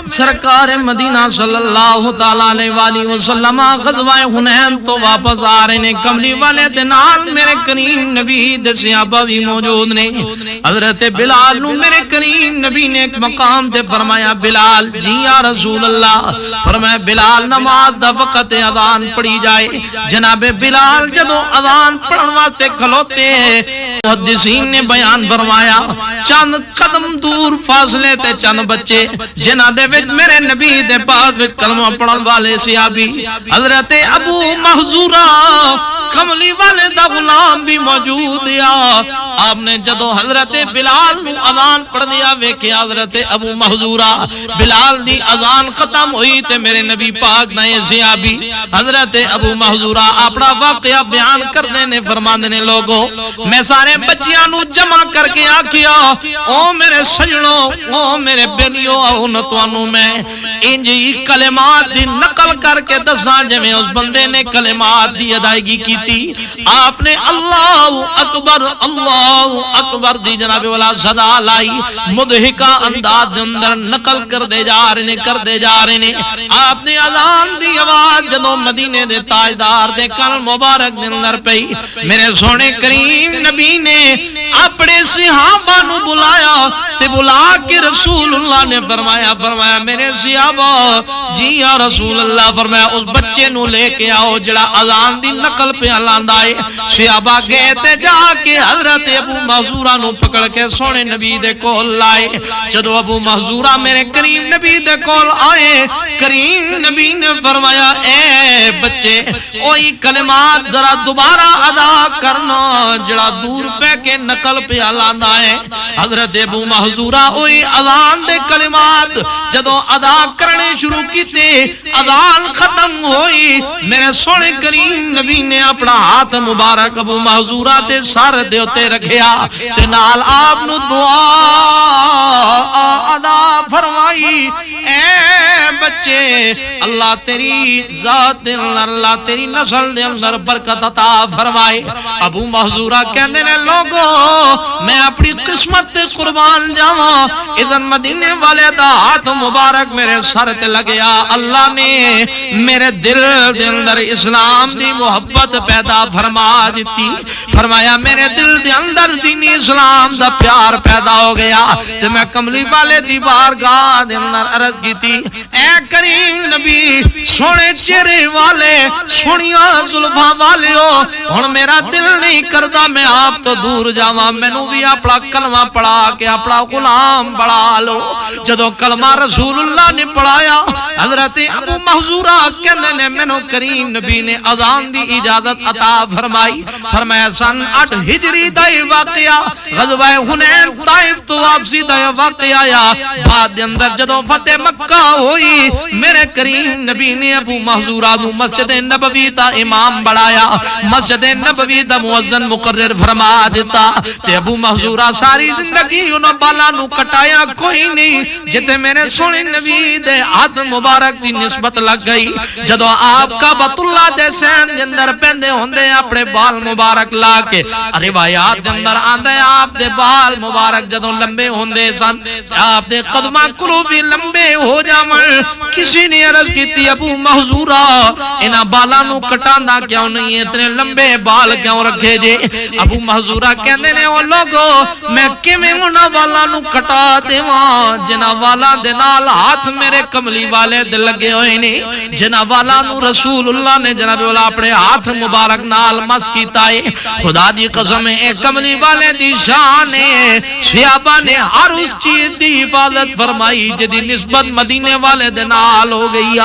سرکار مدینہ صلی اللہ تعالی علیہ وآلہ وسلم غزوہ حنین تو واپس آ رہے نے، کملی والے دے نال میرے کریم نبی دے صحابہ بھی موجود نے۔ حضرت بلال نو میرے کریم نبی نے ایک مقام تے فرمایا بلال جی یا رسول اللہ، فرمایا بلال نماز دا وقت اذان پڑھی جائے۔ جناب بلال جدو اذان پڑھن واسطے کھلوتے ہیں، محدثین نے بیان فرمایا چند قدم دور فاصلے تے چند بچے جنہاں دے وچ میرے نبی دے پاس وچ کلمہ پڑھن والے صحابی حضرت ابو محذورہ کملی والے دا غلام بھی موجود ہے۔ آپ نے جدو حضرت بلال نو اذان پڑھ دیا ویکھیا حضرت ابو محذورہ بلال دی اذان ختم ہوئی تے میرے نبی پاک نے صحابی حضرت ابو محذورہ اپنا واقعہ بیان کردے نے، فرماندے نے لوگو میں سارے بچیاں نو جمع کر کے آکھیا او میرے سجنوں او میرے بیلیو او نتوانو میں انجی کلمات دی نقل کر کے دساں جویں اس بندے نے کلمات دی ادائیگی کی تھی۔ آپ نے اللہ اکبر دی جناب والا صدا لائی، مدہکا انداز دے اندر نقل کر دے جا رہے نے۔ آپ نے اذان دی آواز جدوں مدینے دے تاجدار دے کن مبارک دے اندر پئی، میرے سونے کریم نبی نے اپنے صحابہ نو بلایا تے بلا کے رسول اللہ نے فرمایا میرے صحابہ جی یا رسول اللہ، فرمایا اس بچے نو لے کے آؤ جڑا اذان دی نقل پہ لاندا ہے۔ صحابہ گئے تے جا کے حضرت ابو محذورہ نو پکڑ کے سونے نبی دے کول لائے۔ جدو ابو محذورہ میرے کریم نبی دے کول آئے، کریم نبی نے فرمایا اے بچے اوہی کلمات ذرا دوبارہ ادا کرنا جڑا دور پہ کے نقل پہ لاندا ہے۔ حضرت ابو محذورہ اوہی اذان دے کلمات جدو ادا کرنے شروع کیتے، اذان ختم ہوئی، میرے سونے کریم نبی نے اپنا ہاتھ مبارک ابو محذورہ دے سر دے اتے رکھیا تے نال آپ نو دعا ادا فرمائی اے بچے اللہ تیری ذات دے اندر، اللہ تیری نسل دے اندر برکت عطا فرمائے۔ ابو محذورہ کہندے نے لوگو میں اپنی قسمت تے قربان جاواں، اذن مدینے والے دا ہاتھ مبارک میرے سر تے لگیا، اللہ نے میرے دل دے اندر اسلام دی محبت پیدا فرما دیتی، فرمایا میرے دل دے اندر دین اسلام دا پیار پیدا ہو گیا تے میں کملی والے دی بارگاہ دے اندر عرض کی تھی اے کریم نبی سونے چہرے والے سونیاں زلفاں والیو ہن میرا دل نہیں کردا میں آپ تو دور جاواں، مینوں بھی اپنا کلمہ پڑھا کے اپنا غلام بنا لو۔ جدو کلمہ رسول اللہ نے پڑھایا حضرت ابو محذورہ کہندے نے مینوں کریم نبی نے اذان دی اجازت عطا فرمائی، فرمایا سن 8 ہجری دا واقعہ غزوہ حنین طائف تو واپسی دا واقعہ یا بعد دے اندر جدو فتح مکہ ہوئی میرے کریم نبی نے ابو محذورہ نو مسجد نبوی دا امام بڑھایا، مسجد نبوی دا مؤذن مقرر فرما دیتا تے ابو محذورہ ساری زندگی انہاں بالا نو کٹایا کوئی نہیں جتے میرے سونے نبی دے ہاتھ مبارک دی نسبت لگ گئی۔ جدو آپ کا بیت اللہ دے سین دے اندر پہندے ہوندے اپنے بال مبارک لا کے، روایات دے اندر آندے آپ دے بال مبارک جدو لمبے ہوندے سن آپ دے قدماں کلو بھی لمبے ہو جاون، کسی نے عرض کیتی ابو محذورہ انہاں بالاں نو کٹاندا کیوں نہیں، اتنے لمبے بال کیوں رکھے جے؟ ابو محذورہ کہندے نے او لوگو میں کیویں انہاں بالاں نو کٹا دیواں جنہاں والاں دے نال ہاتھ میرے کملی والے دے لگے ہوئے نے، جنہاں والاں نو رسول اللہ نے جناب والا اپنے ہاتھ مبارک نال مس کیتا ہے۔ خدا دی قسم اے کملی والے دی شان ہے، صحابہ نے ہر اس چیز دی حفاظت فرمائی جدی نسبت مدینے والے دے نال ہو گئی۔